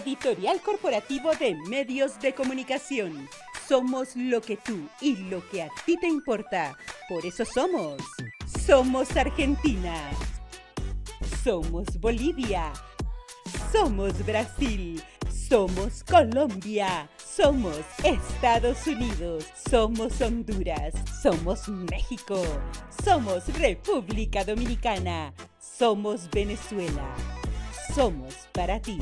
Editorial Corporativo de Medios de Comunicación. Somos lo que tú y lo que a ti te importa. Por eso somos. Somos Argentina. Somos Bolivia. Somos Brasil. Somos Colombia. Somos Estados Unidos. Somos Honduras. Somos México. Somos República Dominicana. Somos Venezuela. Somos para ti.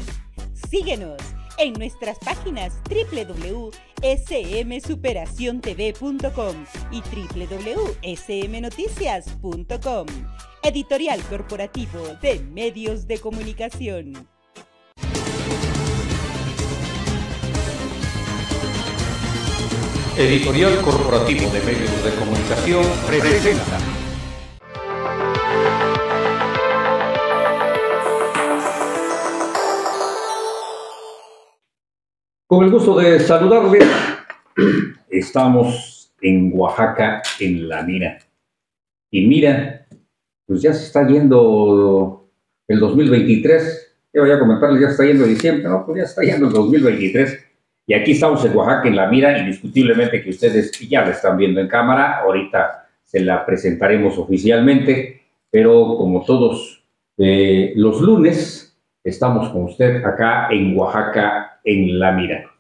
Síguenos en nuestras páginas www.smsuperaciontv.com y www.smnoticias.com. Editorial Corporativo de Medios de Comunicación. Editorial Corporativo de Medios de Comunicación presenta. Con el gusto de saludarles, estamos en Oaxaca, en La Mira. Y mira, pues ya se está yendo el 2023. Yo voy a comentarles, ya se está yendo diciembre, ¿no? Pues ya se está yendo el 2023. Y aquí estamos en Oaxaca, en La Mira, indiscutiblemente que ustedes ya la están viendo en cámara. Ahorita se la presentaremos oficialmente, pero como todos los lunes, estamos con usted acá en Oaxaca, en La Mira.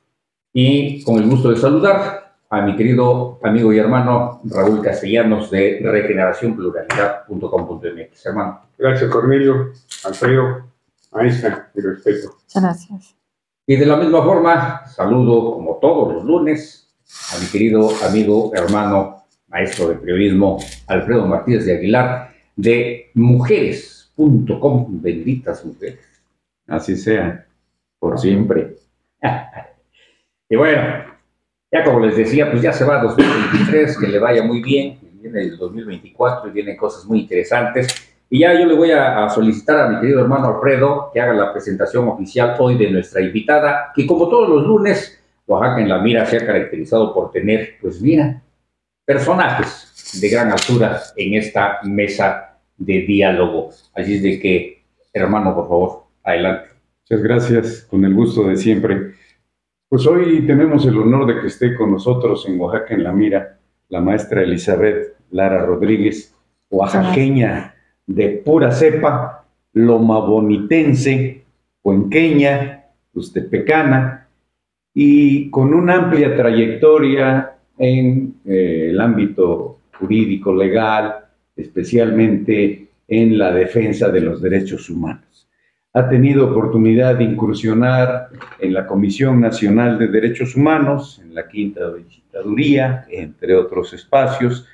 Y con el gusto de saludar a mi querido amigo y hermano Raúl Castellanos de regeneracionpluralidad.com.mx. Hermano. Gracias, Cornelio, Alfredo, maestra, mi respeto. Muchas gracias. Y de la misma forma, saludo como todos los lunes a mi querido amigo, hermano, maestro de periodismo Alfredo Martínez de Aguilar de mujeres.com, benditas mujeres. Así sea, por siempre. Y bueno, ya como les decía, pues ya se va 2023, que le vaya muy bien, viene el 2024 y vienen cosas muy interesantes. Y ya yo le voy a solicitar a mi querido hermano Alfredo que haga la presentación oficial hoy de nuestra invitada, que como todos los lunes, Oaxaca en La Mira se ha caracterizado por tener, pues mira, personajes de gran altura en esta mesa de diálogo. Así es de que, hermano, por favor, adelante. Muchas gracias, con el gusto de siempre. Pues hoy tenemos el honor de que esté con nosotros en Oaxaca en La Mira la maestra Elizabeth Lara Rodríguez, oaxaqueña de pura cepa, lomabonitense, cuenqueña, ustepecana, y con una amplia trayectoria en el ámbito jurídico legal, especialmente en la defensa de los derechos humanos. Ha tenido oportunidad de incursionar en la Comisión Nacional de Derechos Humanos, en la Quinta Visitaduría, entre otros espacios.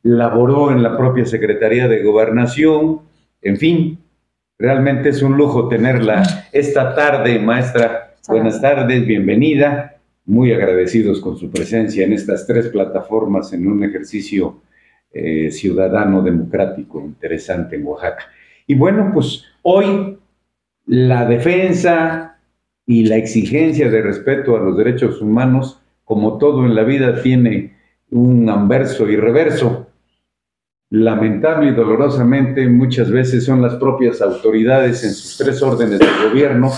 Laboró en la propia Secretaría de Gobernación. En fin, realmente es un lujo tenerla esta tarde, maestra. Buenas tardes, bienvenida. Muy agradecidos con su presencia en estas tres plataformas en un ejercicio ciudadano democrático interesante en Oaxaca. Y bueno, pues hoy la defensa y la exigencia de respeto a los derechos humanos, como todo en la vida, tiene un anverso y reverso. Lamentable y dolorosamente, muchas veces son las propias autoridades en sus tres órdenes de gobierno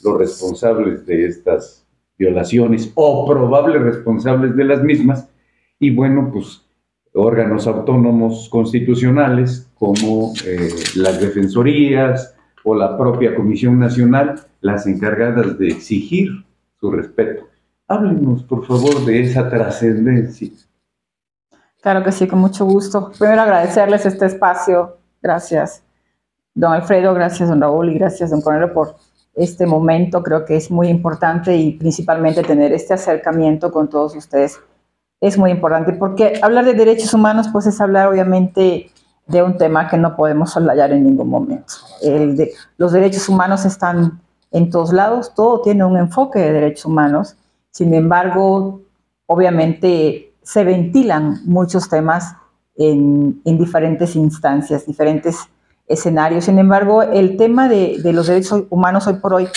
los responsables de estas violaciones o probables responsables de las mismas. Y bueno, pues órganos autónomos constitucionales como las defensorías o la propia Comisión Nacional, las encargadas de exigir su respeto. Háblenos, por favor, de esa trascendencia. Claro que sí, con mucho gusto. Primero agradecerles este espacio. Gracias, don Alfredo, gracias, don Raúl, y gracias, don Cornelio, por este momento. Creo que es muy importante y principalmente tener este acercamiento con todos ustedes. Es muy importante porque hablar de derechos humanos pues es hablar obviamente de un tema que no podemos soslayar en ningún momento. Los derechos humanos están en todos lados, todo tiene un enfoque de derechos humanos. Sin embargo, obviamente se ventilan muchos temas en diferentes instancias, diferentes escenarios. Sin embargo, el tema de los derechos humanos hoy por hoy,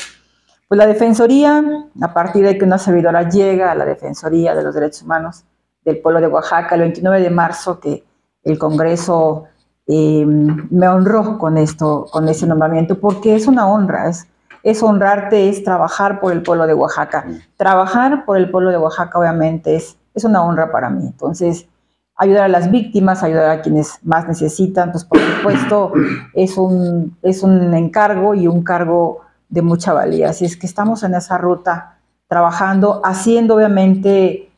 pues la Defensoría, a partir de que una servidora llega a la Defensoría de los Derechos Humanos del pueblo de Oaxaca, el 29 de marzo, que el Congreso me honró con ese nombramiento, porque es una honra, es honrarte, es trabajar por el pueblo de Oaxaca. Trabajar por el pueblo de Oaxaca obviamente es una honra para mí. Entonces, ayudar a las víctimas, ayudar a quienes más necesitan, pues por supuesto es un encargo y un cargo de mucha valía. Así es que estamos en esa ruta trabajando, haciendo obviamente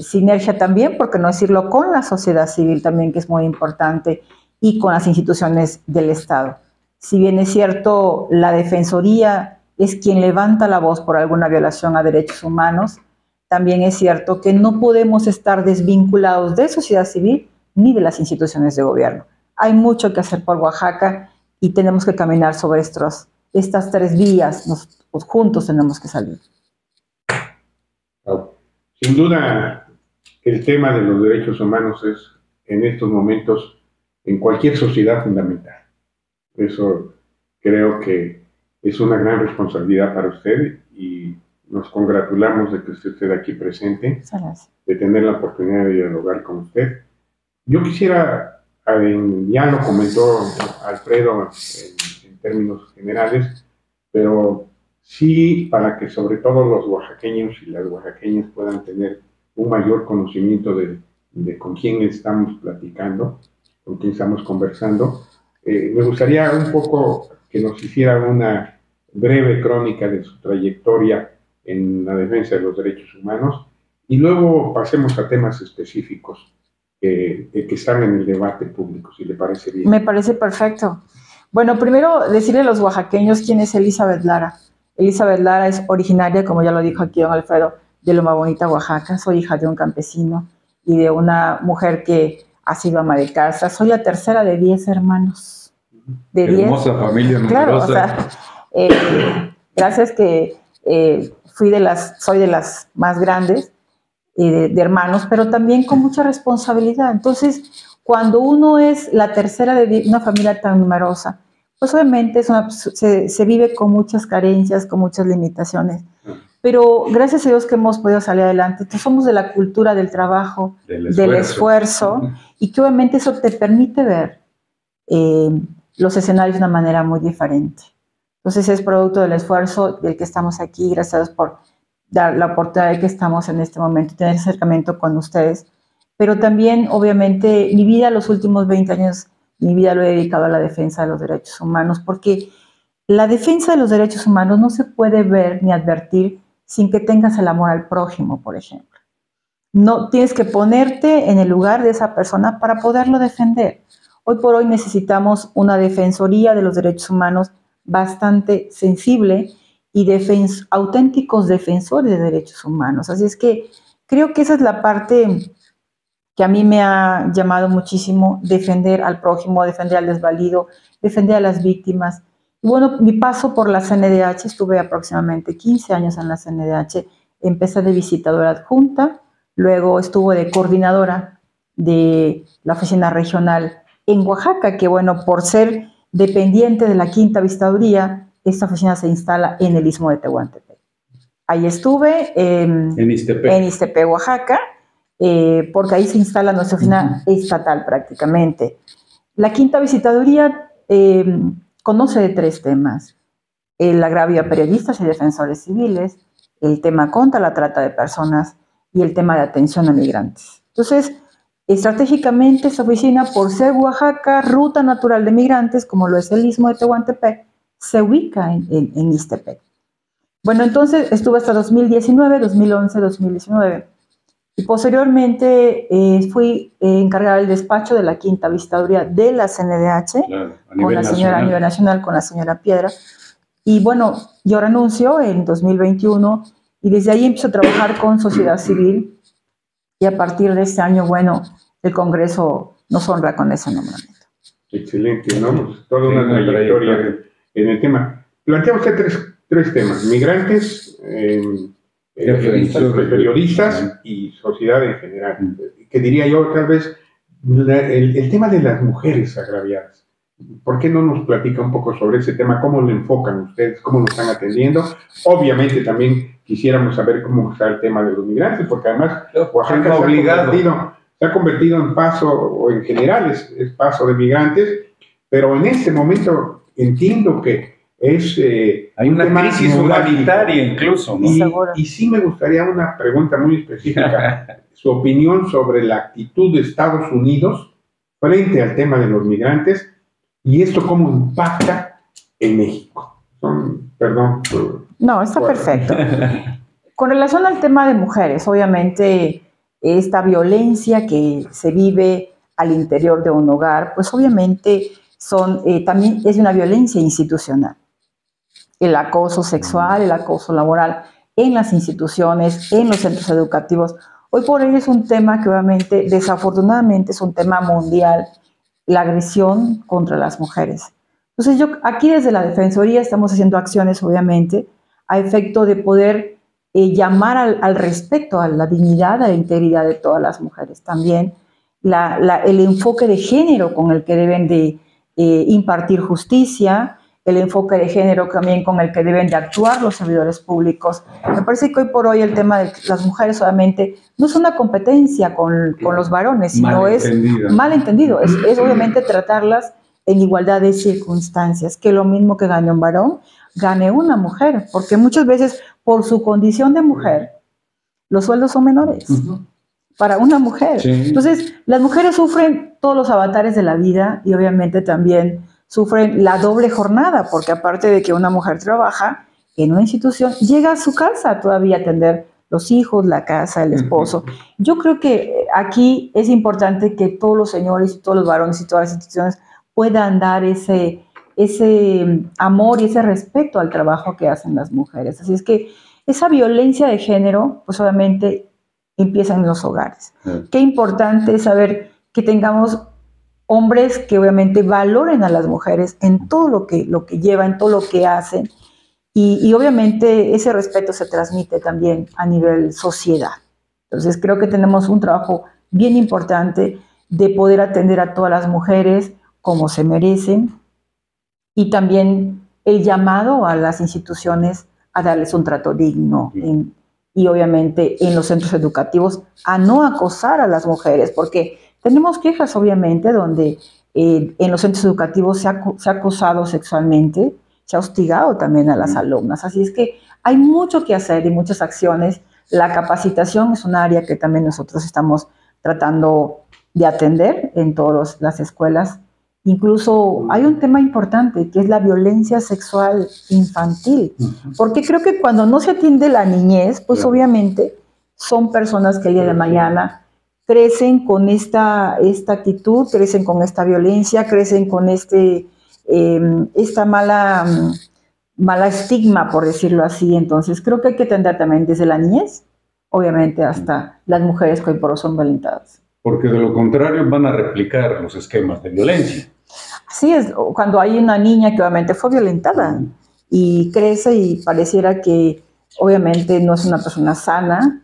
sinergia también, por qué no decirlo, con la sociedad civil también, que es muy importante, y con las instituciones del Estado. Si bien es cierto, la Defensoría es quien levanta la voz por alguna violación a derechos humanos, también es cierto que no podemos estar desvinculados de sociedad civil ni de las instituciones de gobierno. Hay mucho que hacer por Oaxaca y tenemos que caminar sobre estas 3 vías. Juntos tenemos que salir. Sin duda, el tema de los derechos humanos es en estos momentos en cualquier sociedad fundamental. Eso creo que es una gran responsabilidad para usted y nos congratulamos de que usted esté aquí presente, de tener la oportunidad de dialogar con usted. Yo quisiera, ya lo comentó Alfredo en términos generales, pero sí para que sobre todo los oaxaqueños y las oaxaqueñas puedan tener un mayor conocimiento de con quién estamos platicando, con quién estamos conversando. Me gustaría un poco que nos hiciera una breve crónica de su trayectoria en la defensa de los derechos humanos y luego pasemos a temas específicos que están en el debate público, si le parece bien. Me parece perfecto. Bueno, primero decirle a los oaxaqueños quién es Elizabeth Lara. Elizabeth Lara es originaria, como ya lo dijo aquí don Alfredo, de Loma Bonita, Oaxaca. Soy hija de un campesino y de una mujer que ha sido ama de casa. Soy la tercera de 10 hermanos. De Hermosa 10. Familia numerosa. Claro, o sea, gracias que soy de las más grandes de hermanos, pero también con mucha responsabilidad. Entonces, cuando uno es la tercera de una familia tan numerosa, pues obviamente se vive con muchas carencias, con muchas limitaciones. Pero gracias a Dios que hemos podido salir adelante. Entonces, somos de la cultura del trabajo, del esfuerzo, y que obviamente eso te permite ver los escenarios de una manera muy diferente. Entonces, es producto del esfuerzo del que estamos aquí. Gracias a Dios por dar la oportunidad de que estamos en este momento y tener acercamiento con ustedes. Pero también, obviamente, mi vida, los últimos 20 años, mi vida lo he dedicado a la defensa de los derechos humanos, porque la defensa de los derechos humanos no se puede ver ni advertir sin que tengas el amor al prójimo, por ejemplo. No tienes que ponerte en el lugar de esa persona para poderlo defender. Hoy por hoy necesitamos una defensoría de los derechos humanos bastante sensible y auténticos defensores de derechos humanos. Así es que creo que esa es la parte que a mí me ha llamado muchísimo, defender al prójimo, defender al desvalido, defender a las víctimas. Y bueno, mi paso por la CNDH, estuve aproximadamente 15 años en la CNDH, empecé de visitadora adjunta, luego estuve de coordinadora de la oficina regional en Oaxaca, que bueno, por ser dependiente de la Quinta Visitaduría, esta oficina se instala en el Istmo de Tehuantepec. Ahí estuve en Ixtepec, Oaxaca, porque ahí se instala nuestra oficina estatal prácticamente. La Quinta Visitaduría conoce de 3 temas: el agravio a periodistas y defensores civiles, el tema contra la trata de personas y el tema de atención a migrantes. Entonces, estratégicamente esta oficina, por ser Oaxaca, ruta natural de migrantes, como lo es el Istmo de Tehuantepec, se ubica en Ixtepec. Bueno, entonces estuve hasta 2019, 2011, 2019. Y posteriormente fui encargada del despacho de la Quinta Visitaduría de la CNDH, claro, con la señora a nivel nacional, con la señora Piedra. Y bueno, yo renuncio en 2021 y desde ahí empiezo a trabajar con sociedad civil, y a partir de este año, bueno, el Congreso nos honra con ese nombramiento. Excelente, ¿no? Pues toda una trayectoria en el tema. Plantea usted tres temas: migrantes, periodistas y sociedad en general. Que diría yo, tal vez, el tema de las mujeres agraviadas. ¿Por qué no nos platica un poco sobre ese tema? ¿Cómo lo enfocan ustedes? ¿Cómo lo están atendiendo? Obviamente también quisiéramos saber cómo está el tema de los migrantes, porque además Oaxaca se ha convertido en paso, o en general es paso de migrantes, pero en este momento entiendo que Hay una crisis humanitaria incluso, ¿no? Y sí me gustaría una pregunta muy específica, su opinión sobre la actitud de Estados Unidos frente al tema de los migrantes y esto cómo impacta en México. Perdón. No, está perfecto. Con relación al tema de mujeres, obviamente esta violencia que se vive al interior de un hogar, pues obviamente también es una violencia institucional. El acoso sexual, el acoso laboral en las instituciones, en los centros educativos. Hoy por hoy es un tema que obviamente, desafortunadamente, es un tema mundial, la agresión contra las mujeres. Entonces aquí desde la Defensoría estamos haciendo acciones, obviamente, a efecto de poder llamar al respeto, a la dignidad, a la integridad de todas las mujeres. También el enfoque de género con el que deben de impartir justicia, el enfoque de género también con el que deben de actuar los servidores públicos. Me parece que hoy por hoy el tema de las mujeres solamente no es una competencia con los varones, sino es malentendido. Es obviamente tratarlas en igualdad de circunstancias, que lo mismo que gane un varón, gane una mujer, porque muchas veces por su condición de mujer, los sueldos son menores para una mujer. Sí. Entonces, las mujeres sufren todos los avatares de la vida y obviamente también sufren la doble jornada, porque aparte de que una mujer trabaja en una institución, llega a su casa todavía a atender los hijos, la casa, el esposo. Yo creo que aquí es importante que todos los señores y todos los varones y todas las instituciones puedan dar ese amor y ese respeto al trabajo que hacen las mujeres. Así es que esa violencia de género, pues obviamente empieza en los hogares. Qué importante es saber que tengamos hombres que obviamente valoren a las mujeres en todo lo que llevan, en todo lo que hacen, y obviamente ese respeto se transmite también a nivel sociedad. Entonces creo que tenemos un trabajo bien importante de poder atender a todas las mujeres como se merecen, y también el llamado a las instituciones a darles un trato digno y obviamente en los centros educativos a no acosar a las mujeres, porque tenemos quejas obviamente donde en los centros educativos se ha acosado sexualmente, se ha hostigado también a las alumnas. Así es que hay mucho que hacer y muchas acciones. La capacitación es un área que también nosotros estamos tratando de atender en todas las escuelas. Incluso hay un tema importante que es la violencia sexual infantil, porque creo que cuando no se atiende la niñez, pues obviamente son personas que el día de mañana crecen con esta actitud, crecen con esta violencia, crecen con esta mala estigma, por decirlo así. Entonces creo que hay que atender también desde la niñez, obviamente hasta las mujeres que hoy por hoy son violentadas. Porque de lo contrario van a replicar los esquemas de violencia. Así es, cuando hay una niña que obviamente fue violentada y crece y pareciera que obviamente no es una persona sana,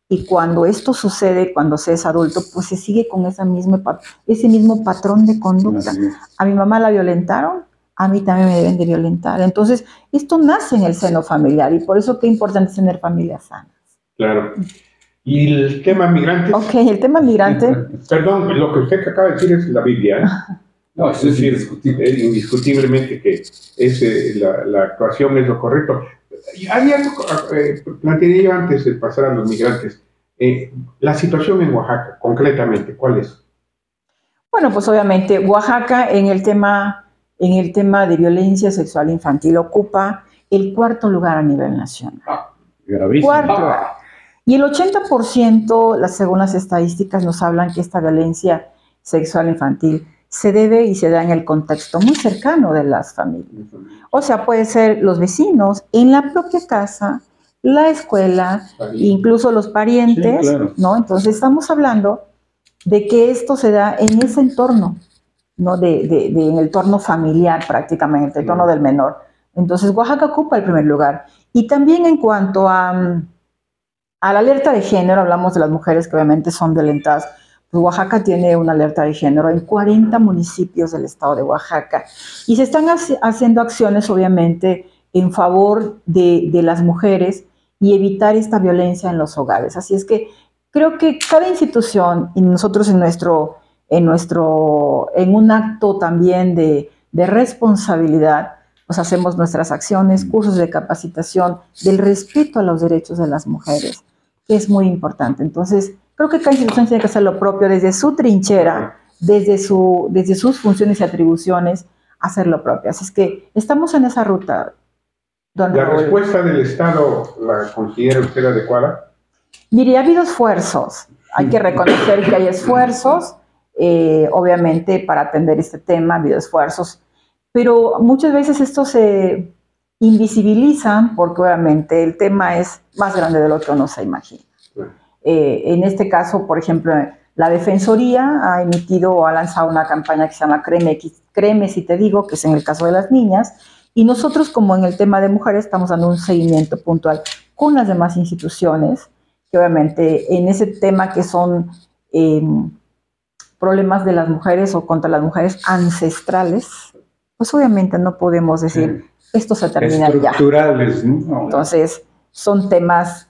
y cuando esto sucede, cuando se es adulto, pues se sigue con ese mismo patrón de conducta. A mi mamá la violentaron, a mí también me deben de violentar. Entonces, esto nace en el seno familiar y por eso qué importante es tener familias sanas. Claro. ¿Y el tema migrante? Ok, el tema migrante. Perdón, lo que usted acaba de decir es la Biblia, ¿eh? No, eso es indiscutible. Indiscutiblemente que la actuación es lo correcto. Hay algo, planteé yo antes de pasar a los migrantes. La situación en Oaxaca, concretamente, ¿cuál es? Bueno, pues obviamente Oaxaca en el tema de violencia sexual infantil ocupa el 4º lugar a nivel nacional. Gravísimo. 4º lugar. Y el 80%, según las estadísticas, nos hablan que esta violencia sexual infantil se debe y se da en el contexto muy cercano de las familias. O sea, puede ser los vecinos, en la propia casa, la escuela, incluso los parientes, sí, claro, ¿no? Entonces estamos hablando de que esto se da en ese entorno, ¿no? En el entorno familiar prácticamente, el entorno del menor. Entonces Oaxaca ocupa el primer lugar. Y también en cuanto a la alerta de género, hablamos de las mujeres que obviamente son violentadas. Pues Oaxaca tiene una alerta de género en 40 municipios del estado de Oaxaca. Y se están haciendo acciones, obviamente, en favor de las mujeres y evitar esta violencia en los hogares. Así es que creo que cada institución, y nosotros en un acto también de responsabilidad, pues hacemos nuestras acciones, cursos de capacitación del respeto a los derechos de las mujeres, que es muy importante. Entonces, creo que cada institución tiene que hacer lo propio desde su trinchera, desde sus funciones y atribuciones, hacer lo propio. Así es que estamos en esa ruta, don ¿La Raúl. respuesta del Estado la considera usted adecuada? Mire, ha habido esfuerzos. Hay que reconocer que hay esfuerzos, obviamente, para atender este tema, ha habido esfuerzos, pero muchas veces estos se invisibilizan porque obviamente el tema es más grande de lo que uno se imagina. En este caso, por ejemplo, la Defensoría ha emitido o ha lanzado una campaña que se llama Créeme si te digo, que es en el caso de las niñas, y nosotros, como en el tema de mujeres, estamos dando un seguimiento puntual con las demás instituciones, que obviamente en ese tema que son problemas de las mujeres o contra las mujeres ancestrales, pues obviamente no podemos decir, esto se termina ya. Estructurales, ¿no? Entonces, son temas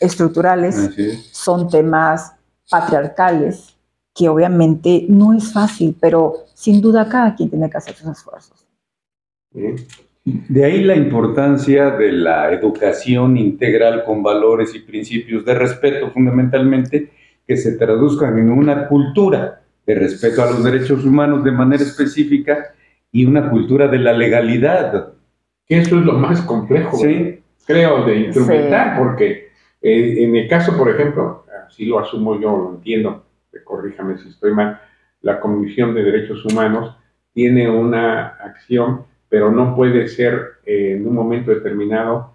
estructurales, son temas patriarcales, que obviamente no es fácil, pero sin duda cada quien tiene que hacer sus esfuerzos. De ahí la importancia de la educación integral con valores y principios de respeto, fundamentalmente, que se traduzcan en una cultura de respeto a los derechos humanos de manera específica y una cultura de la legalidad. Eso es lo más complejo, sí, creo, de instrumentar, sí. Porque en el caso, por ejemplo, así lo asumo yo, lo entiendo, corríjame si estoy mal, la Comisión de Derechos Humanos tiene una acción, pero no puede ser en un momento determinado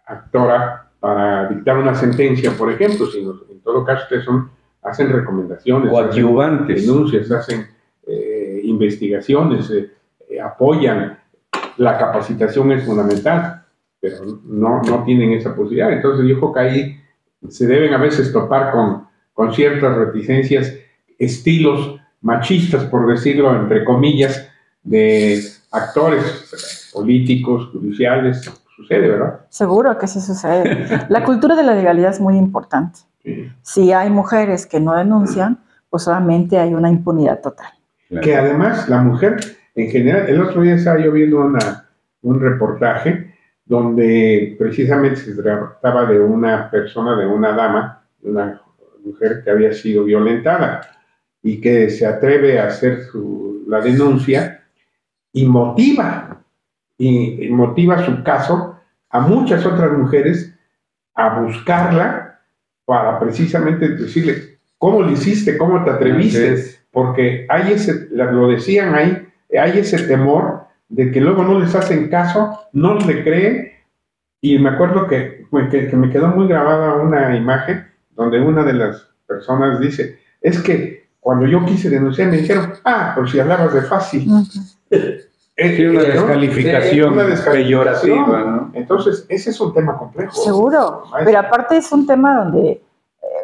actora para dictar una sentencia, por ejemplo, sino en todo caso ustedes hacen recomendaciones, coadyuvantes, hacen denuncias, hacen investigaciones, apoyan. La capacitación es fundamental, pero no tienen esa posibilidad. Entonces yo creo que ahí se deben a veces topar con ciertas reticencias, estilos machistas, por decirlo entre comillas, de actores políticos, judiciales. Sucede, ¿verdad? Seguro que sí sucede. La cultura de la legalidad es muy importante. Sí. Si hay mujeres que no denuncian, pues solamente hay una impunidad total. Claro. Que además la mujer, en general, el otro día estaba yo viendo un reportaje donde precisamente se trataba de una persona, de una dama, de una mujer que había sido violentada y que se atreve a hacer la denuncia y motiva su caso a muchas otras mujeres a buscarla para precisamente decirle cómo lo hiciste, cómo te atreviste, porque hay lo decían ahí, hay ese temor de que luego no les hacen caso, no le creen, y me acuerdo que me quedó muy grabada una imagen donde una de las personas dice, es que cuando yo quise denunciar me dijeron, pero si hablabas de fácil. Sí, una descalificación peyorativa, ¿no? Entonces, ese es un tema complejo. Seguro, pero aparte es un tema donde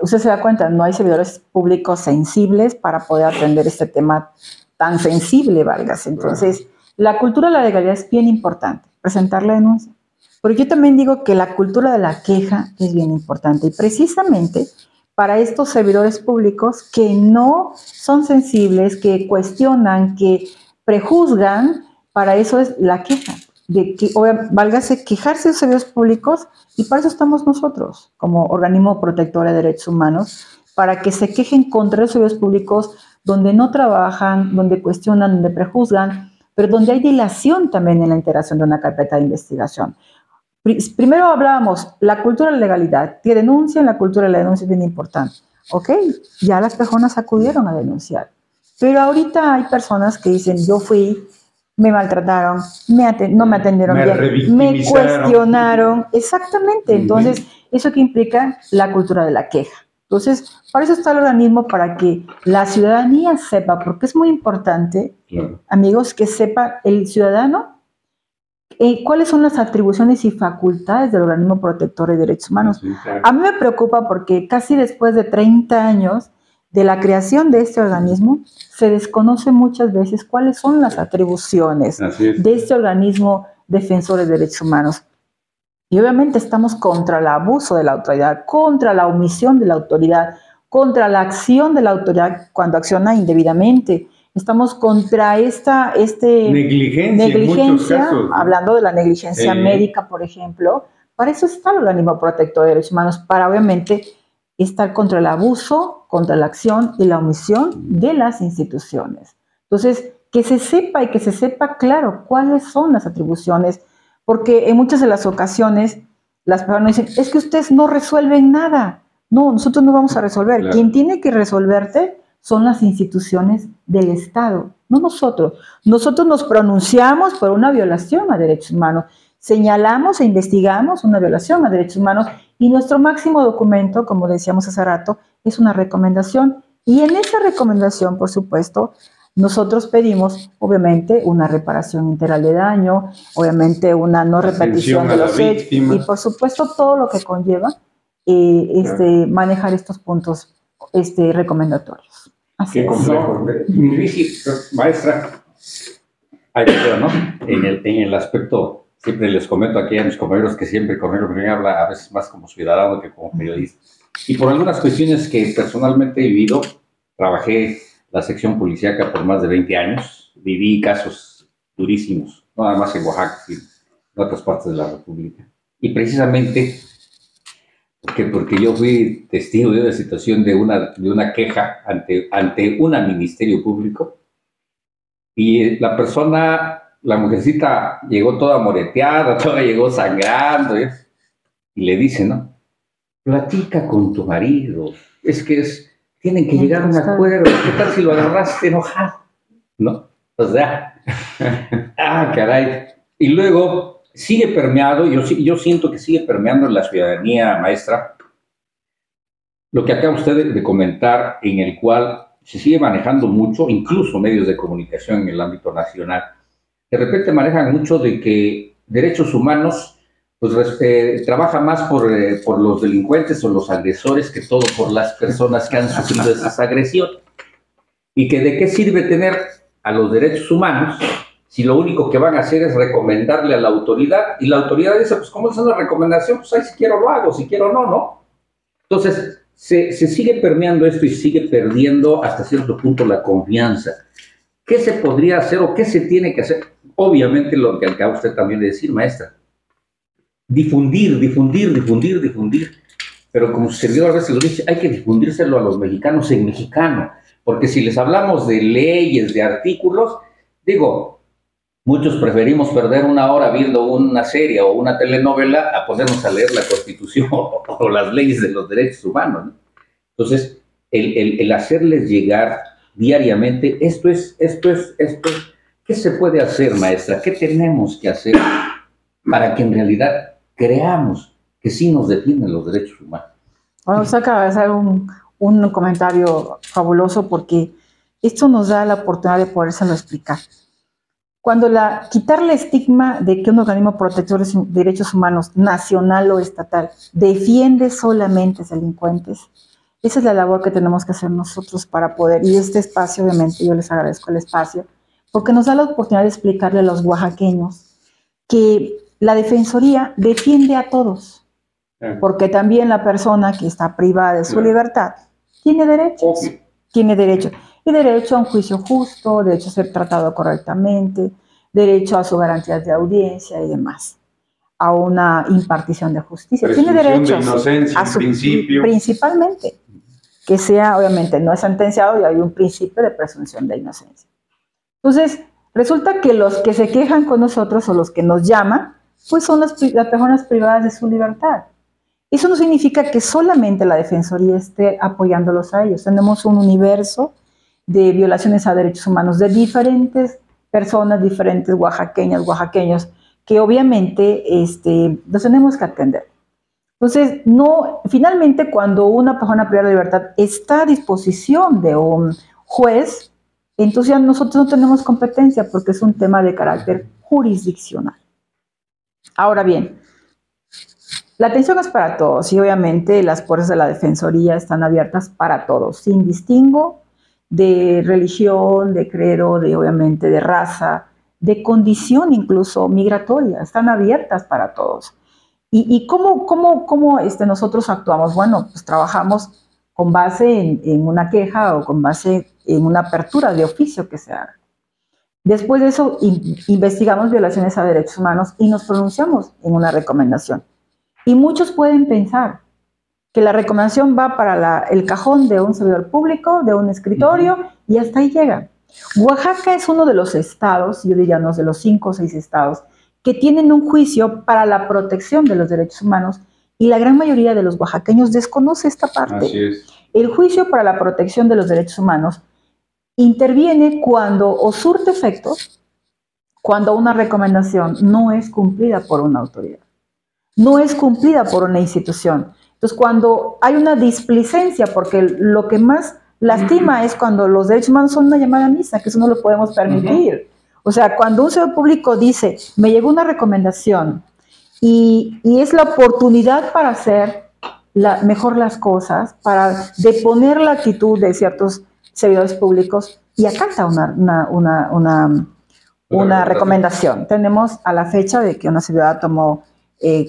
usted se da cuenta, no hay servidores públicos sensibles para poder atender este tema tan sensible, válgase. Entonces, la cultura de la legalidad es bien importante, presentar la denuncia. Pero yo también digo que la cultura de la queja es bien importante y precisamente para estos servidores públicos que no son sensibles, que cuestionan, que prejuzgan, para eso es la queja, válgase quejarse de los servidores públicos y para eso estamos nosotros como organismo protector de derechos humanos, para que se quejen contra los servidores públicos donde no trabajan, donde cuestionan, donde prejuzgan, pero donde hay dilación también en la integración de una carpeta de investigación. Primero hablábamos, la cultura de la legalidad, que denuncian, la cultura de la denuncia es bien importante. Ok, ya las personas acudieron a denunciar, pero ahorita hay personas que dicen, yo fui, me maltrataron, no me atendieron bien, me cuestionaron. Exactamente, entonces, ¿eso qué implica? La cultura de la queja. Entonces, para eso está el organismo, para que la ciudadanía sepa, porque es muy importante, amigos, que sepa el ciudadano cuáles son las atribuciones y facultades del organismo protector de derechos humanos. Sí, claro. A mí me preocupa porque casi después de 30 años de la creación de este organismo, se desconoce muchas veces cuáles son las atribuciones de este organismo defensor de derechos humanos. Y obviamente estamos contra el abuso de la autoridad, contra la omisión de la autoridad, contra la acción de la autoridad cuando acciona indebidamente. Estamos contra negligencia en muchos casos, ¿no? Hablando de la negligencia médica, por ejemplo. Para eso está el organismo protector de derechos humanos, para obviamente estar contra el abuso, contra la acción y la omisión de las instituciones. Entonces, que se sepa y que se sepa claro cuáles son las atribuciones, porque en muchas de las ocasiones las personas dicen, es que ustedes no resuelven nada. No, nosotros no vamos a resolver. Claro. Quien tiene que resolverte son las instituciones del Estado, no nosotros. Nosotros nos pronunciamos por una violación a derechos humanos, señalamos e investigamos una violación a derechos humanos y nuestro máximo documento, como decíamos hace rato, es una recomendación. Y en esa recomendación, por supuesto, nosotros pedimos, obviamente, una reparación integral de daño, obviamente una no repetición de los hechos y, por supuesto, todo lo que conlleva manejar estos puntos recomendatorios. Así es. Maestra, hay que ver, ¿no? En el aspecto, siempre les comento aquí a mis compañeros que siempre conmigo me habla a veces más como ciudadano que como periodista. Y por algunas cuestiones que personalmente he vivido, trabajé la sección policíaca por más de 20 años, viví casos durísimos, no nada más en Oaxaca, sino en otras partes de la República. Y precisamente porque yo fui testigo de una situación de una queja ante un ministerio público, y la persona, la mujercita, llegó toda moreteada, toda llegó sangrando, y le dice, ¿no? Platica con tu marido, tienen que llegar a un acuerdo, ¿qué tal si lo agarraste enojado? ¿No? O sea, caray. Y luego sigue permeado, yo siento que sigue permeando en la ciudadanía, maestra, lo que acaba usted de comentar, en el cual se sigue manejando mucho, incluso medios de comunicación en el ámbito nacional. De repente manejan mucho de que derechos humanos pues trabaja más por los delincuentes o los agresores que todo por las personas que han sufrido esas agresiones. Y que de qué sirve tener a los derechos humanos si lo único que van a hacer es recomendarle a la autoridad, y la autoridad dice, pues como es una recomendación, pues ahí si quiero lo hago, si quiero no. Entonces se sigue permeando esto y sigue perdiendo hasta cierto punto la confianza. ¿Qué se podría hacer o qué se tiene que hacer? Obviamente lo que acaba usted también de decir, maestra. Difundir, pero como su servidor a veces lo dice, hay que difundírselo a los mexicanos en mexicano, porque si les hablamos de leyes, de artículos, digo, muchos preferimos perder una hora viendo una serie o una telenovela a ponernos a leer la Constitución o las leyes de los derechos humanos, ¿no? Entonces, el hacerles llegar diariamente, esto es, ¿qué se puede hacer, maestra? ¿Qué tenemos que hacer para que en realidad creamos que sí nos defienden los derechos humanos? Bueno, usted acaba de hacer un comentario fabuloso, porque esto nos da la oportunidad de podérselo explicar. Cuando quitarle estigma de que un organismo protector de derechos humanos, nacional o estatal, defiende solamente delincuentes, esa es la labor que tenemos que hacer nosotros para poder, y este espacio, obviamente, yo les agradezco el espacio, porque nos da la oportunidad de explicarle a los oaxaqueños que la Defensoría defiende a todos, porque también la persona que está privada de su libertad tiene derechos, y derecho a un juicio justo, derecho a ser tratado correctamente, derecho a su garantía de audiencia y demás, a una impartición de justicia. Tiene derechos de inocencia, a su principio, principalmente, que sea, obviamente, no es sentenciado y hay un principio de presunción de inocencia. Entonces, resulta que los que se quejan con nosotros o los que nos llaman, pues son las personas privadas de su libertad. Eso no significa que solamente la Defensoría esté apoyándolos a ellos. Tenemos un universo de violaciones a derechos humanos de diferentes personas, diferentes oaxaqueños, que obviamente los tenemos que atender. Entonces, finalmente, cuando una persona privada de libertad está a disposición de un juez, entonces ya nosotros no tenemos competencia, porque es un tema de carácter jurisdiccional. Ahora bien, la atención es para todos, y obviamente las puertas de la Defensoría están abiertas para todos, sin distingo de religión, de credo, obviamente de raza, de condición incluso migratoria, están abiertas para todos. ¿Y cómo nosotros actuamos? Bueno, pues trabajamos con base en una queja o con base en una apertura de oficio que se haga. Después de eso, investigamos violaciones a derechos humanos y nos pronunciamos en una recomendación. Y muchos pueden pensar que la recomendación va para el cajón de un servidor público, de un escritorio, y hasta ahí llega. Oaxaca es uno de los estados, yo diría uno de los 5 o 6 estados, que tienen un juicio para la protección de los derechos humanos, y la gran mayoría de los oaxaqueños desconoce esta parte. Así es. El juicio para la protección de los derechos humanos interviene cuando o surte efectos, cuando una recomendación no es cumplida por una autoridad, no es cumplida por una institución. Entonces, cuando hay una displicencia, porque lo que más lastima es cuando los derechos humanos son una llamada a misa, que eso no lo podemos permitir. O sea, cuando un servidor público dice, me llegó una recomendación y es la oportunidad para hacer mejor las cosas, para deponer la actitud de ciertos servidores públicos y acata una recomendación. Tenemos a la fecha de que una ciudad tomó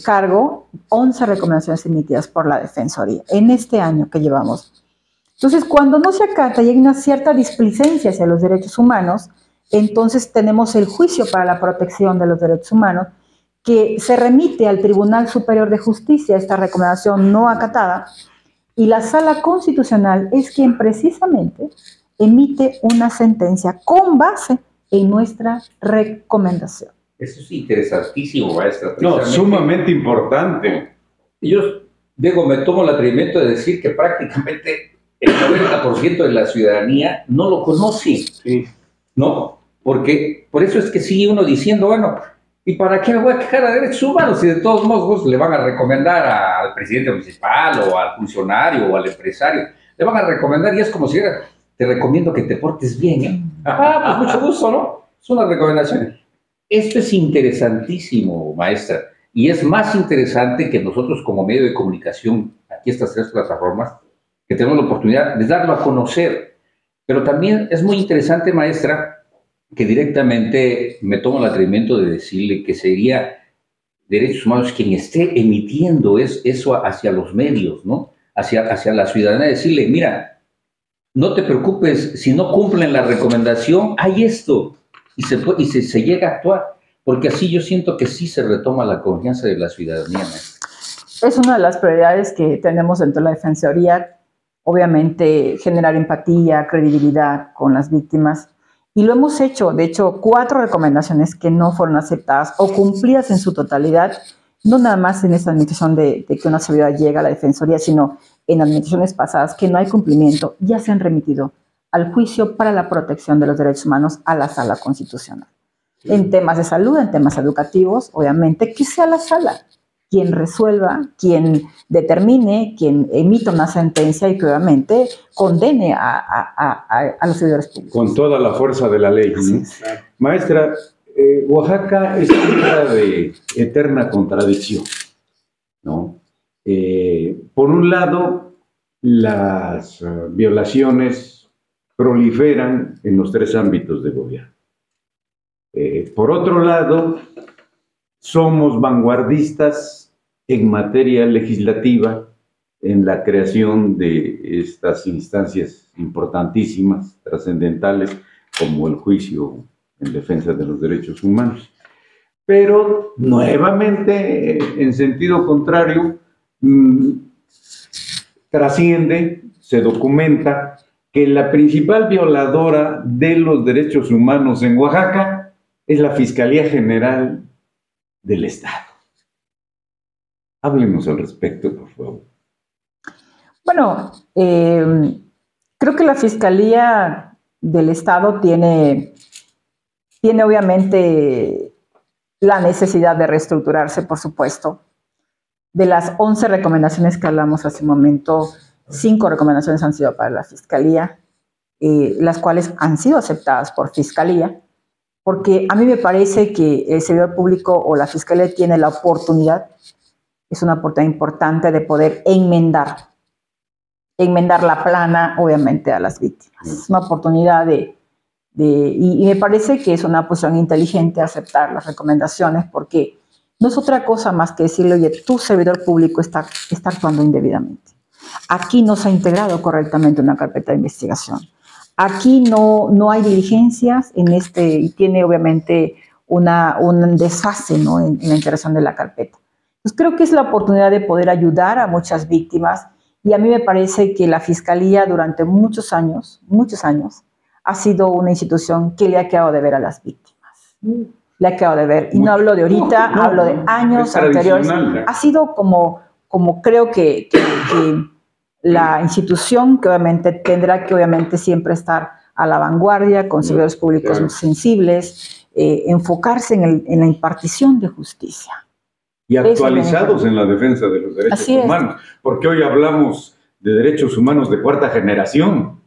cargo 11 recomendaciones emitidas por la Defensoría en este año que llevamos. Entonces, cuando no se acata y hay una cierta displicencia hacia los derechos humanos, entonces tenemos el juicio para la protección de los derechos humanos que se remite al Tribunal Superior de Justicia, esta recomendación no acatada, y la Sala Constitucional es quien precisamente emite una sentencia con base en nuestra recomendación. Eso es interesantísimo, maestra. No, sumamente importante. Yo, Diego, me tomo el atrevimiento de decir que prácticamente el 90% de la ciudadanía no lo conoce. Sí. ¿No? Porque por eso es que sigue uno diciendo, bueno, ¿y para qué me voy a quejar de derechos humanos si de todos modos le van a recomendar al presidente municipal o al funcionario o al empresario? Le van a recomendar y es como si te recomiendo que te portes bien, ¿eh? Pues mucho gusto, ¿no? Es una recomendación. Esto es interesantísimo, maestra, y es más interesante que nosotros como medio de comunicación, aquí estas 3 plataformas, que tenemos la oportunidad de darlo a conocer. Pero también es muy interesante, maestra, que directamente me tomo el atrevimiento de decirle que sería Derechos Humanos quien esté emitiendo eso hacia los medios, ¿no? Hacia la ciudadanía, decirle, mira, no te preocupes, si no cumplen la recomendación, hay esto. Y se llega a actuar, porque así yo siento que sí se retoma la confianza de la ciudadanía. Es una de las prioridades que tenemos dentro de la Defensoría, obviamente generar empatía, credibilidad con las víctimas, y lo hemos hecho. De hecho, 4 recomendaciones que no fueron aceptadas o cumplidas en su totalidad, no nada más en esta administración de que una servidora llega a la Defensoría, sino en administraciones pasadas que no hay cumplimiento, ya se han remitido al juicio para la protección de los derechos humanos a la Sala Constitucional. Sí. En temas de salud, en temas educativos, obviamente, que sea la Sala quien resuelva, quien determine, quien emita una sentencia y que obviamente condene a los servidores públicos. Con toda la fuerza de la ley. ¿Sí? Maestra, Oaxaca es tierra de eterna contradicción, ¿no? Por un lado, las violaciones proliferan en los 3 ámbitos de gobierno. Por otro lado, somos vanguardistas en materia legislativa en la creación de estas instancias importantísimas, trascendentales, como el juicio en defensa de los derechos humanos. Pero, nuevamente, en sentido contrario, trasciende, se documenta que la principal violadora de los derechos humanos en Oaxaca es la Fiscalía General del Estado. Háblenos al respecto, por favor. Bueno, creo que la Fiscalía del Estado tiene obviamente la necesidad de reestructurarse, por supuesto. De las 11 recomendaciones que hablamos hace un momento, 5 recomendaciones han sido para la Fiscalía, las cuales han sido aceptadas por Fiscalía, porque a mí me parece que el servidor público o la Fiscalía tiene la oportunidad, es una oportunidad importante de poder enmendar la plana, obviamente, a las víctimas. Es una oportunidad y me parece que es una posición inteligente aceptar las recomendaciones, porque no es otra cosa más que decirle, oye, tu servidor público está actuando indebidamente. Aquí no se ha integrado correctamente una carpeta de investigación. Aquí no hay diligencias y tiene obviamente un desfase, ¿no?, en la integración de la carpeta. Pues creo que es la oportunidad de poder ayudar a muchas víctimas, y a mí me parece que la Fiscalía durante muchos años, ha sido una institución que le ha quedado de ver a las víctimas. Le ha quedado de ver, y no hablo de ahorita, hablo de años anteriores. Ha sido como creo que la institución que obviamente tendrá que obviamente siempre estar a la vanguardia, con servidores públicos sensibles, enfocarse en la impartición de justicia. Y actualizados en la defensa de los derechos humanos, porque hoy hablamos de derechos humanos de cuarta generación,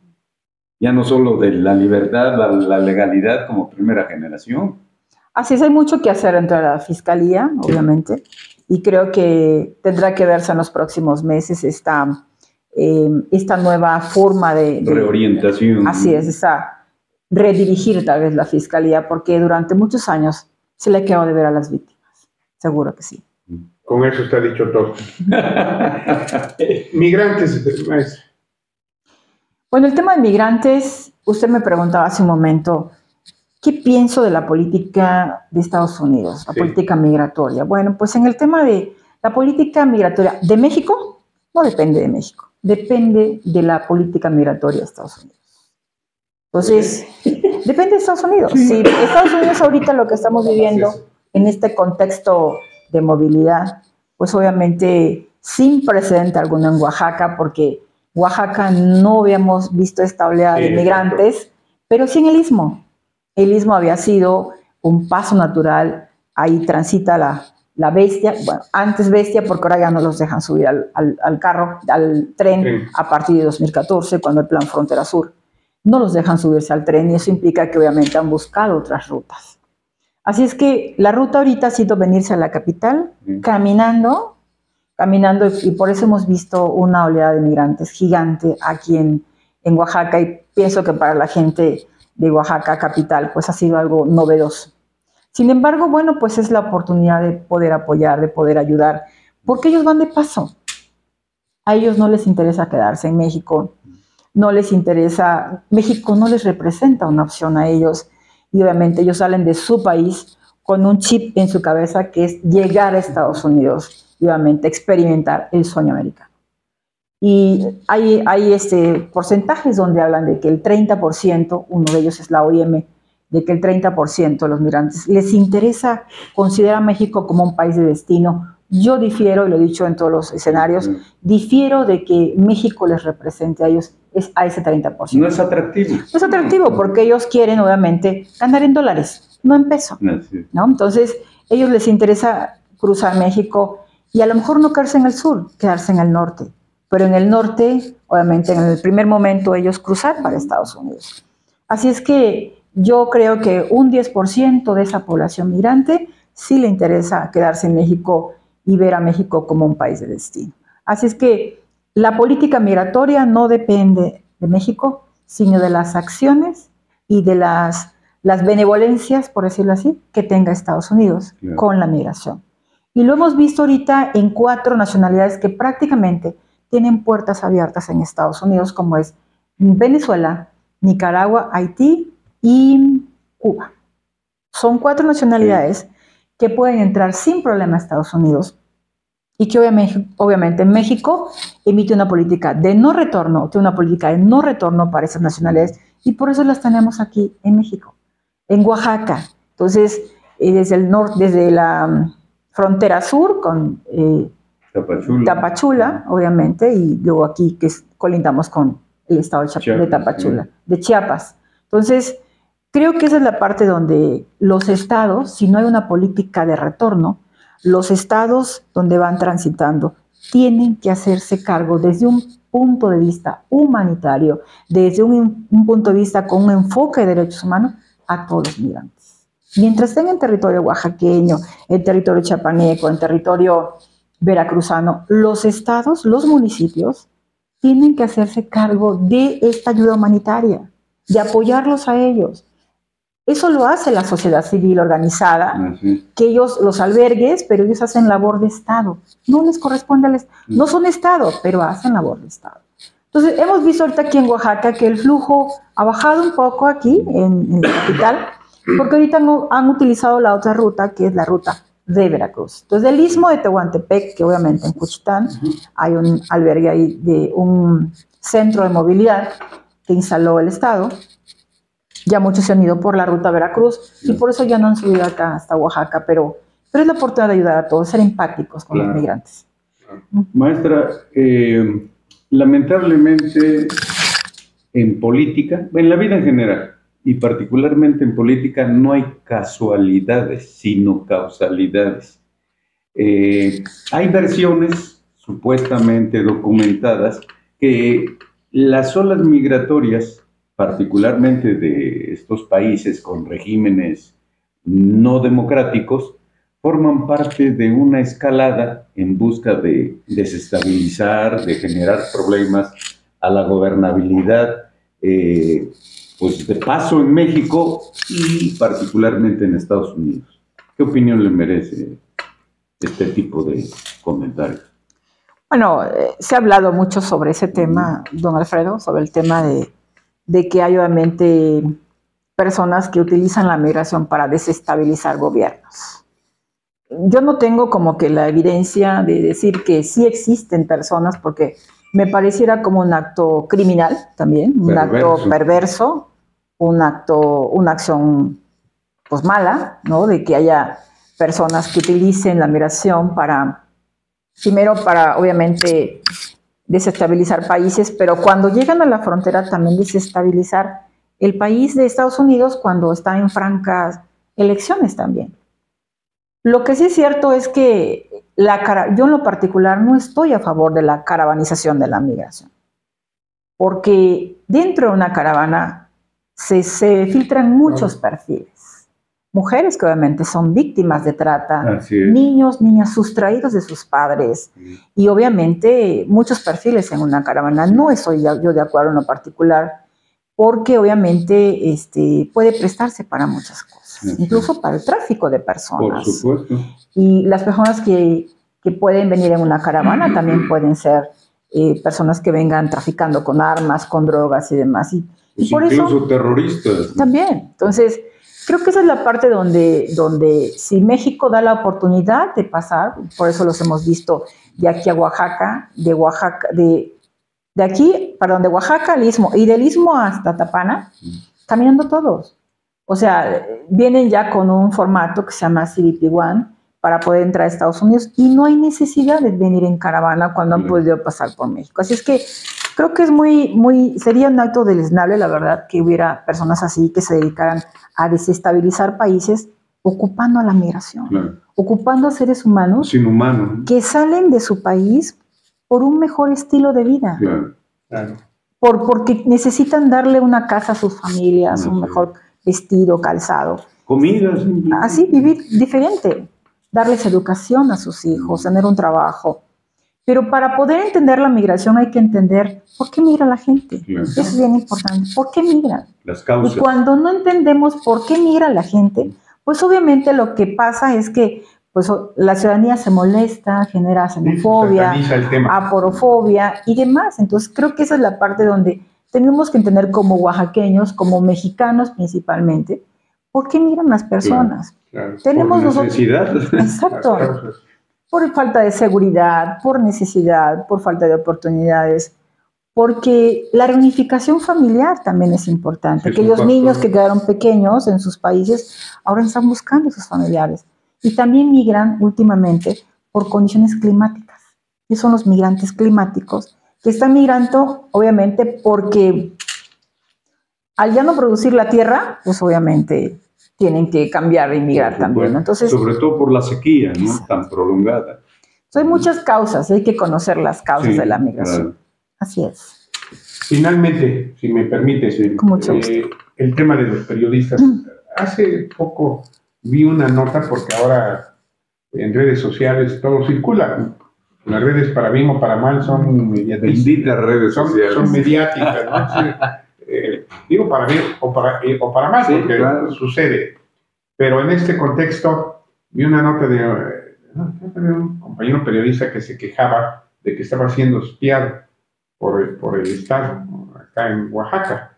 ya no solo de la libertad, la legalidad como primera generación. Así es, hay mucho que hacer dentro de la Fiscalía, obviamente, y creo que tendrá que verse en los próximos meses esta nueva forma de reorientación. Así es, redirigir tal vez la Fiscalía, porque durante muchos años se le ha quedado de ver a las víctimas. Seguro que sí. Con eso está dicho todo. Migrantes, maestra. Bueno, el tema de migrantes, usted me preguntaba hace un momento, ¿qué pienso de la política de Estados Unidos, la política migratoria? Bueno, pues en el tema de la política migratoria de México, no depende de México, depende de la política migratoria de Estados Unidos. Entonces, depende de Estados Unidos. Si Estados Unidos ahorita lo que estamos viviendo en este contexto de movilidad, pues obviamente sin precedente alguno en Oaxaca, porque Oaxaca no habíamos visto esta oleada de migrantes, pero sí en el Istmo. El Istmo había sido un paso natural, ahí transita la bestia, bueno, antes bestia porque ahora ya no los dejan subir al tren a partir de 2014, cuando el Plan Frontera Sur. No los dejan subirse al tren, y eso implica que obviamente han buscado otras rutas. Así es que la ruta ahorita ha sido venirse a la capital, caminando, y por eso hemos visto una oleada de migrantes gigante aquí en Oaxaca, y pienso que para la gente de Oaxaca capital pues ha sido algo novedoso. Sin embargo, bueno, pues es la oportunidad de poder apoyar, de poder ayudar, porque ellos van de paso. A ellos no les interesa quedarse en México, no les interesa, México no les representa una opción a ellos, y obviamente ellos salen de su país con un chip en su cabeza que es llegar a Estados Unidos y obviamente experimentar el sueño americano. Y hay porcentajes donde hablan de que el 30%, uno de ellos es la OIM, de que el 30% de los migrantes les interesa considerar a México como un país de destino. Yo difiero, y lo he dicho en todos los escenarios, difiero de que México les represente a ellos a ese 30%. No es atractivo. No es atractivo porque ellos quieren, obviamente, ganar en dólares, no en peso, ¿no? Entonces, a ellos les interesa cruzar México y a lo mejor no quedarse en el sur, quedarse en el norte. Pero en el norte, obviamente, en el primer momento, ellos cruzar para Estados Unidos. Así es que yo creo que un 10% de esa población migrante sí le interesa quedarse en México y ver a México como un país de destino. Así es que la política migratoria no depende de México, sino de las acciones y de las benevolencias, por decirlo así, que tenga Estados Unidos con la migración. Y lo hemos visto ahorita en 4 nacionalidades que prácticamente tienen puertas abiertas en Estados Unidos, como es Venezuela, Nicaragua, Haití y Cuba. Son 4 nacionalidades que pueden entrar sin problema a Estados Unidos, y que obviamente México emite una política de no retorno, para esas nacionalidades, y por eso las tenemos aquí en México, en Oaxaca. Entonces, desde el norte, desde la frontera sur con Tapachula, obviamente, y luego aquí que colindamos con el estado de Tapachula, de Chiapas. Entonces, creo que esa es la parte donde los estados, si no hay una política de retorno, los estados donde van transitando tienen que hacerse cargo desde un punto de vista humanitario, desde un punto de vista con un enfoque de derechos humanos a todos los migrantes. Mientras estén en territorio oaxaqueño, en territorio chiapaneco, en territorio veracruzano, los estados, los municipios, tienen que hacerse cargo de esta ayuda humanitaria, de apoyarlos a ellos. Eso lo hace la sociedad civil organizada, Así. que ellos, los albergues, pero ellos hacen labor de Estado. No les corresponde al Estado. No son Estado, pero hacen labor de Estado. Entonces, hemos visto ahorita aquí en Oaxaca que el flujo ha bajado un poco aquí, en la capital, porque ahorita han utilizado la otra ruta, que es la ruta de Veracruz. Entonces, del Istmo de Tehuantepec, que obviamente en Cuchitán hay un albergue ahí de un centro de movilidad que instaló el Estado. Ya muchos se han ido por la ruta Veracruz y por eso ya no han subido acá hasta Oaxaca, pero es la oportunidad de ayudar a todos, ser empáticos con los migrantes. Maestra, lamentablemente en política, en la vida en general, y particularmente en política, no hay casualidades, sino causalidades. Hay versiones supuestamente documentadas que las olas migratorias, particularmente de estos países con regímenes no democráticos, forman parte de una escalada en busca de desestabilizar, de generar problemas a la gobernabilidad, pues de paso en México y particularmente en Estados Unidos. ¿Qué opinión le merece este tipo de comentarios? Bueno, se ha hablado mucho sobre ese tema, don Alfredo, sobre el tema de que hay obviamente personas que utilizan la migración para desestabilizar gobiernos. Yo no tengo como que la evidencia de decir que sí existen personas, porque me pareciera como un acto criminal también, un acto perverso, una acción pues mala, ¿no? De que haya personas que utilicen la migración primero para obviamente desestabilizar países, pero cuando llegan a la frontera también desestabilizar el país de Estados Unidos cuando está en francas elecciones también. Lo que sí es cierto es que yo en lo particular no estoy a favor de la caravanización de la migración, porque dentro de una caravana se filtran muchos perfiles. Mujeres que obviamente son víctimas de trata, niños, niñas sustraídos de sus padres y obviamente muchos perfiles en una caravana. No estoy yo de acuerdo en lo particular porque obviamente puede prestarse para muchas cosas, incluso para el tráfico de personas. Por supuesto. Y las personas que pueden venir en una caravana también pueden ser personas que vengan traficando con armas, con drogas y demás. Y por incluso eso, terroristas. También. Entonces, creo que esa es la parte donde si México da la oportunidad de pasar, por eso los hemos visto de aquí a Oaxaca, de Oaxaca al Istmo y del Istmo hasta Tapana, caminando todos. O sea, vienen ya con un formato que se llama CBP-1 para poder entrar a Estados Unidos y no hay necesidad de venir en caravana cuando han podido pasar por México. Así es que creo que es sería un acto deleznable, la verdad, que hubiera personas así que se dedicaran a desestabilizar países ocupando a la migración, ocupando a seres humanos que salen de su país por un mejor estilo de vida, porque necesitan darle una casa a sus familias, un mejor vestido, calzado. Comida. Así, vivir diferente, darles educación a sus hijos, tener un trabajo. Pero para poder entender la migración hay que entender por qué migra la gente. Eso es bien importante. ¿Por qué migran? Las causas. Y cuando no entendemos por qué migra la gente, pues obviamente lo que pasa es que pues, la ciudadanía se molesta, genera xenofobia, aporofobia y demás. Entonces creo que esa es la parte donde tenemos que entender como oaxaqueños, como mexicanos principalmente, por qué migran las personas. Tenemos por necesidad. Exacto. Por falta de seguridad, por necesidad, por falta de oportunidades, porque la reunificación familiar también es importante. Aquellos niños que quedaron pequeños en sus países ahora están buscando a sus familiares y también migran últimamente por condiciones climáticas. Y son los migrantes climáticos que están migrando obviamente porque al ya no producir la tierra, pues obviamente tienen que cambiar e inmigrar también. Entonces, sobre todo por la sequía, ¿no? Tan prolongada. Hay muchas causas, hay que conocer las causas de la migración. Así es. Finalmente, si me permites, el tema de los periodistas. Hace poco vi una nota, porque ahora en redes sociales todo circula. Las redes, para bien o para mal, son mediáticas. Benditas redes sociales. Son mediáticas, ¿no? digo para bien o para mal, Sí, porque claro, sucede. Pero en este contexto, vi una nota de un compañero periodista que se quejaba de que estaba siendo espiado por el Estado, acá en Oaxaca,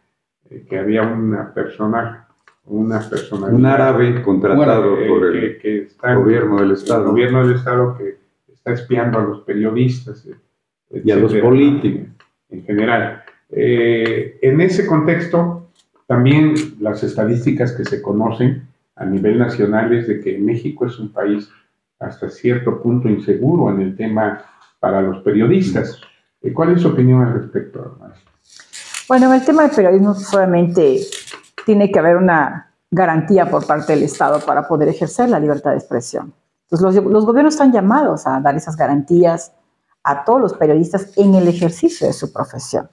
que había una personalidad, un árabe contratado por el que está gobierno del Estado. el gobierno del Estado que está espiando a los periodistas Y a los etcétera, políticos. en general. En ese contexto, también las estadísticas que se conocen a nivel nacional es de que México es un país hasta cierto punto inseguro en el tema para los periodistas. ¿Cuál es su opinión al respecto, hermano? Bueno, en el tema del periodismo solamente tiene que haber una garantía por parte del Estado para poder ejercer la libertad de expresión. Entonces, los gobiernos están llamados a dar esas garantías a todos los periodistas en el ejercicio de su profesión.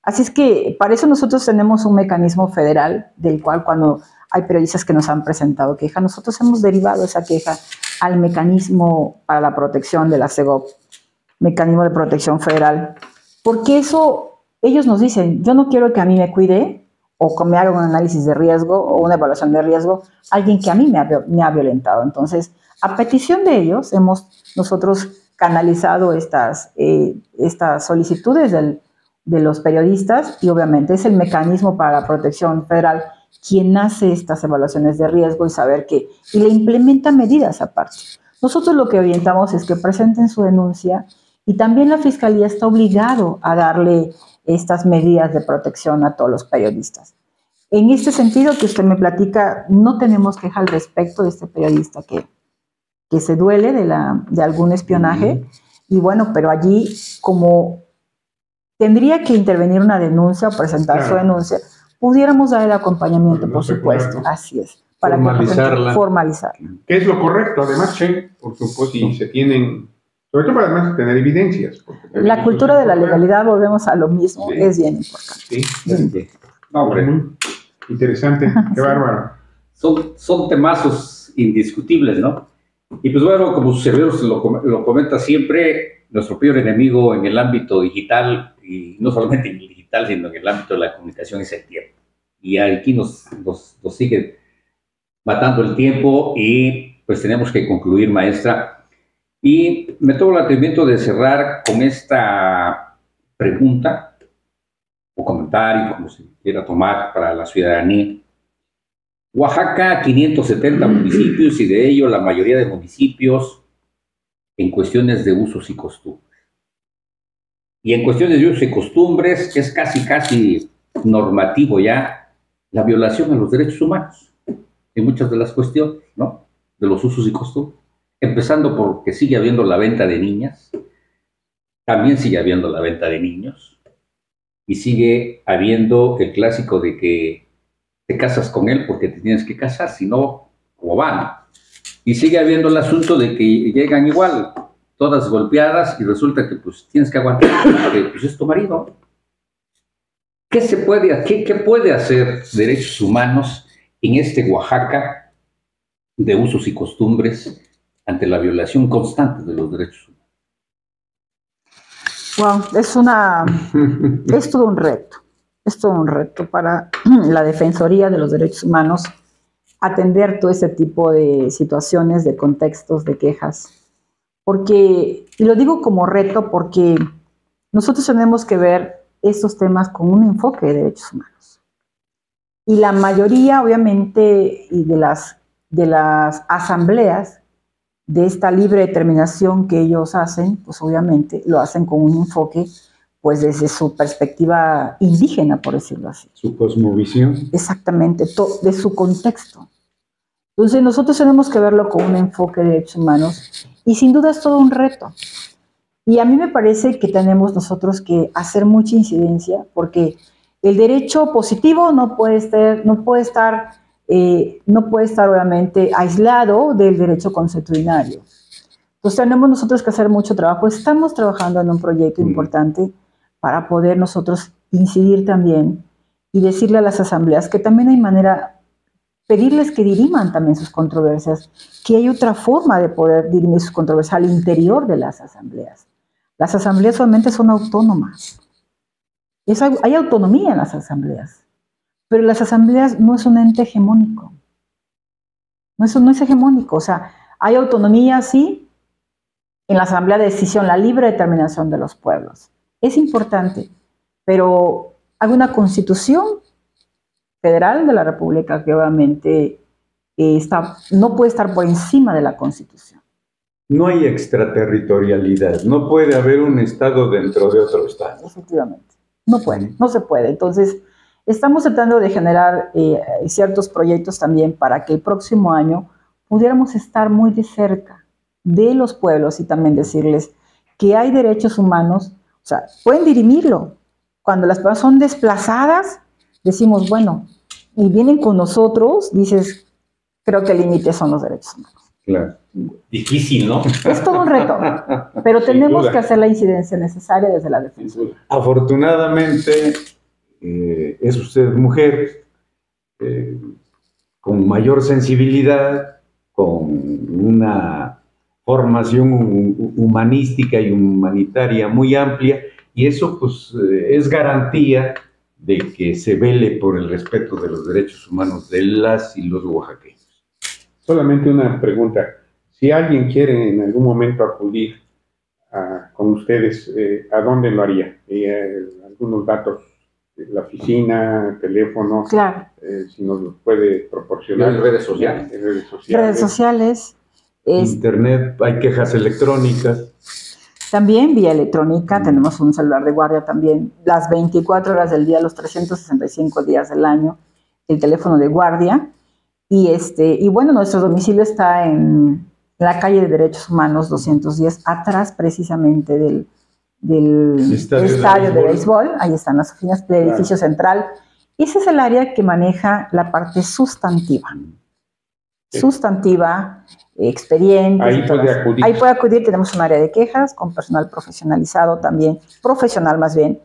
Así es que para eso nosotros tenemos un mecanismo federal del cual cuando hay periodistas que nos han presentado queja, nosotros hemos derivado esa queja al mecanismo para la protección de la CEGOP, mecanismo de protección federal, porque eso ellos nos dicen, yo no quiero que a mí me cuide o que me haga un análisis de riesgo o una evaluación de riesgo alguien que a mí me ha violentado. Entonces, a petición de ellos, hemos nosotros canalizado estas solicitudes de los periodistas y obviamente es el mecanismo para la protección federal quien hace estas evaluaciones de riesgo y le implementa medidas aparte. Nosotros lo que orientamos es que presenten su denuncia y también la Fiscalía está obligado a darle estas medidas de protección a todos los periodistas. En este sentido que usted me platica, no tenemos queja al respecto de este periodista que se duele de algún espionaje. Y bueno, pero allí como tendría que intervenir una denuncia o presentar su denuncia, pudiéramos dar el acompañamiento, por supuesto. Así es. Para formalizarla. Que es lo correcto, además, por supuesto, y se tienen, sobre todo para además tener evidencias. La cultura de la legalidad, volvemos a lo mismo, es bien importante. Sí. No, hombre, interesante, qué bárbaro. Son temazos indiscutibles, ¿no? Y pues bueno, como su servidor lo comenta siempre, nuestro peor enemigo en el ámbito digital, y no solamente en el digital, sino en el ámbito de la comunicación, es el tiempo. Y aquí nos sigue matando el tiempo y pues tenemos que concluir, maestra. Y me tomo el atrevimiento de cerrar con esta pregunta o comentario, como se quiera tomar, para la ciudadanía. Oaxaca, 570 municipios y de ello la mayoría de municipios en cuestiones de usos y costumbres. Y en cuestiones de usos y costumbres es casi normativo ya la violación a los derechos humanos en muchas de las cuestiones, ¿no? De los usos y costumbres. Empezando porque sigue habiendo la venta de niñas, también sigue habiendo la venta de niños y sigue habiendo el clásico de que te casas con él porque te tienes que casar, si no, ¿cómo van? Y sigue habiendo el asunto de que llegan igual, todas golpeadas y resulta que pues tienes que aguantar porque pues, es tu marido. ¿Qué puede hacer derechos humanos en este Oaxaca de usos y costumbres ante la violación constante de los derechos humanos? Wow, es todo un reto. Es todo un reto para la Defensoría de los Derechos Humanos atender todo ese tipo de situaciones, de contextos, de quejas. Y lo digo como reto porque nosotros tenemos que ver estos temas con un enfoque de derechos humanos. Y la mayoría, obviamente, y de las asambleas de esta libre determinación que ellos hacen, pues obviamente lo hacen con un enfoque pues desde su perspectiva indígena, por decirlo así. Su cosmovisión. Exactamente, de su contexto. Entonces nosotros tenemos que verlo con un enfoque de derechos humanos y sin duda es todo un reto. Y a mí me parece que tenemos nosotros que hacer mucha incidencia porque el derecho positivo no puede estar obviamente aislado del derecho consuetudinario. Entonces tenemos nosotros que hacer mucho trabajo. Estamos trabajando en un proyecto importante para poder nosotros incidir también y decirle a las asambleas que también hay manera, pedirles que diriman también sus controversias, que hay otra forma de poder dirimir sus controversias al interior de las asambleas. Las asambleas solamente son autónomas. Hay autonomía en las asambleas. Pero las asambleas no es un ente hegemónico. No es hegemónico. O sea, hay autonomía, sí, en la asamblea de decisión, la libre determinación de los pueblos. Es importante, pero hay una constitución federal de la República que obviamente no puede estar por encima de la Constitución. No hay extraterritorialidad, no puede haber un estado dentro de otro estado. Efectivamente, no puede, no se puede. Entonces, estamos tratando de generar ciertos proyectos también para que el próximo año pudiéramos estar muy de cerca de los pueblos y también decirles que hay derechos humanos, o sea, pueden dirimirlo. Cuando las personas son desplazadas, decimos, bueno, y vienen con nosotros, dices, creo que el límite son los derechos humanos. Claro. Difícil, ¿no? Es todo un reto, pero tenemos que hacer la incidencia necesaria desde la defensa. Afortunadamente, es usted mujer, con mayor sensibilidad, con una formación humanística y humanitaria muy amplia, y eso pues es garantía de que se vele por el respeto de los derechos humanos de las y los oaxaqueños. Solamente una pregunta. Si alguien quiere en algún momento acudir con ustedes, ¿a dónde lo haría? Algunos datos, la oficina, teléfono, claro. Si nos los puede proporcionar. En redes sociales. Redes sociales. Internet, hay quejas electrónicas. También vía electrónica, tenemos un celular de guardia también, las 24 horas del día, los 365 días del año, el teléfono de guardia. Y bueno, nuestro domicilio está en la calle de Derechos Humanos 210, atrás precisamente del estadio de béisbol. Ahí están las oficinas del edificio central. Ese es el área que maneja la parte sustantiva. Sí. Sustantiva, expedientes. Ahí puede acudir. Ahí puede acudir, tenemos un área de quejas con personal profesionalizado también, profesional más bien,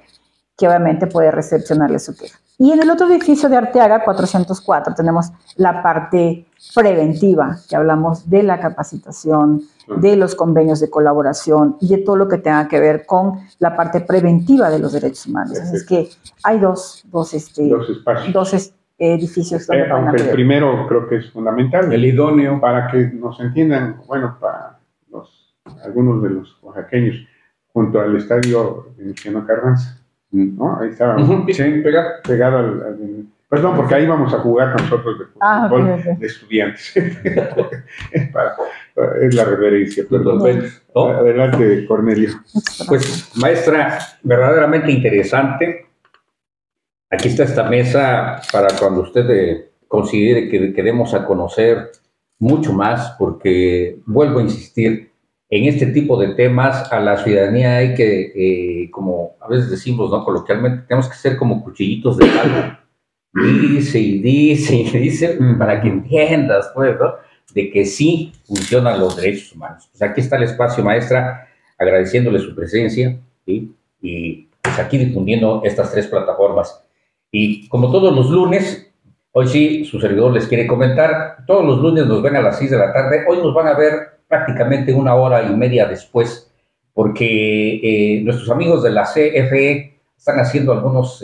que obviamente puede recepcionarle su queja. Y en el otro edificio de Arteaga, 404, tenemos la parte preventiva, que hablamos de la capacitación, de los convenios de colaboración y de todo lo que tenga que ver con la parte preventiva de los derechos humanos. Así es que hay dos edificios. Aunque el primero creo que es fundamental. El idóneo. Para que nos entiendan, bueno, para algunos de los oaxaqueños, junto al estadio Venustiano Carranza. ¿No? Ahí estaba pegado al perdón, porque ahí vamos a jugar nosotros de fútbol de estudiantes. Es la reverencia, perdón. ¿No? Adelante, Cornelio. Pues, maestra, verdaderamente interesante. Aquí está esta mesa para cuando usted considere que debemos a conocer mucho más, porque vuelvo a insistir, en este tipo de temas a la ciudadanía hay que, como a veces decimos, ¿no? Coloquialmente, tenemos que ser como cuchillitos de palo. Dice y dice y dice, para que entiendas, pues, ¿no? De que sí funcionan los derechos humanos. Pues aquí está el espacio, maestra, agradeciéndole su presencia, ¿sí? Y pues aquí difundiendo estas 3 plataformas. Y como todos los lunes, hoy sí, su servidor les quiere comentar, todos los lunes nos ven a las 6 de la tarde, hoy nos van a ver prácticamente 1 hora y media después, porque nuestros amigos de la CFE están haciendo algunos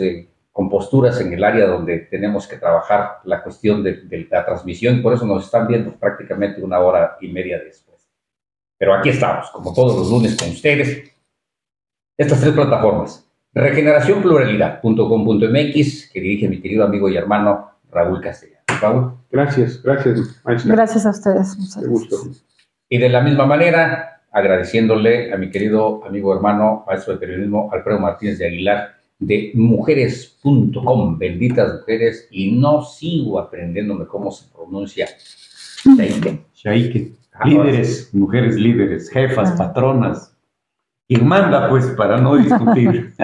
composturas en el área donde tenemos que trabajar la cuestión de la transmisión, y por eso nos están viendo prácticamente 1 hora y media después. Pero aquí estamos, como todos los lunes con ustedes, estas 3 plataformas: regeneracionpluralidad.com.mx, que dirige mi querido amigo y hermano Raúl Castellano. Raúl. Gracias, maestra. Gracias a ustedes. Muchas gusto. Y de la misma manera, agradeciéndole a mi querido amigo hermano, maestro de periodismo, Alfredo Martínez de Aguilar, de mujeres.com, benditas mujeres, y no sigo aprendiéndome cómo se pronuncia. Shaike. Líderes, mujeres líderes, jefas, patronas. Quien manda, pues, para no discutir.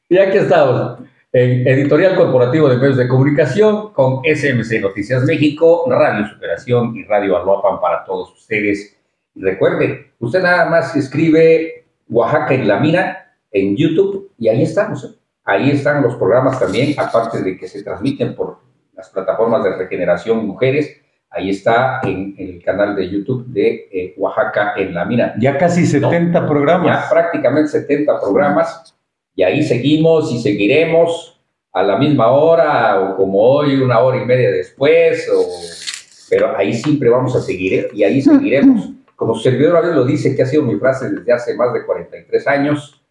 Y aquí estamos, en Editorial Corporativo de Medios de Comunicación, con SMC Noticias México, Radio Superación y Radio Aloapan para todos ustedes. Y recuerde, usted nada más escribe Oaxaca en la Mira en YouTube y ahí estamos. Ahí están los programas también, aparte de que se transmiten por las plataformas de Regeneración Mujeres. Ahí está en el canal de YouTube de Oaxaca en la Mira. Ya casi 70 programas. Ya prácticamente 70 programas. Y ahí seguimos y seguiremos a la misma hora, o como hoy, 1 hora y media después, pero ahí siempre vamos a seguir, ¿eh? Y ahí seguiremos. Como su servidor a veces lo dice, que ha sido mi frase desde hace más de 43 años,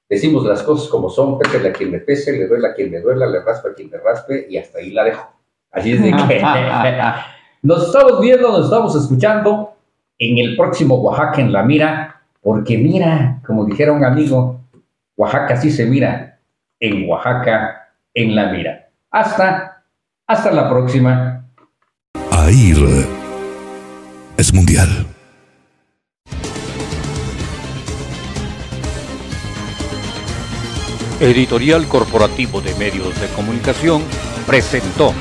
decimos las cosas como son, pésele a quien me pese, le duela a quien me duela, le raspe a quien me raspe, y hasta ahí la dejo. Así es de que nos estamos viendo, nos estamos escuchando en el próximo Oaxaca en la Mira, porque mira, como dijera un amigo, Oaxaca sí se mira, en Oaxaca en la Mira. Hasta la próxima. AIR es mundial. Editorial Corporativo de Medios de Comunicación presentó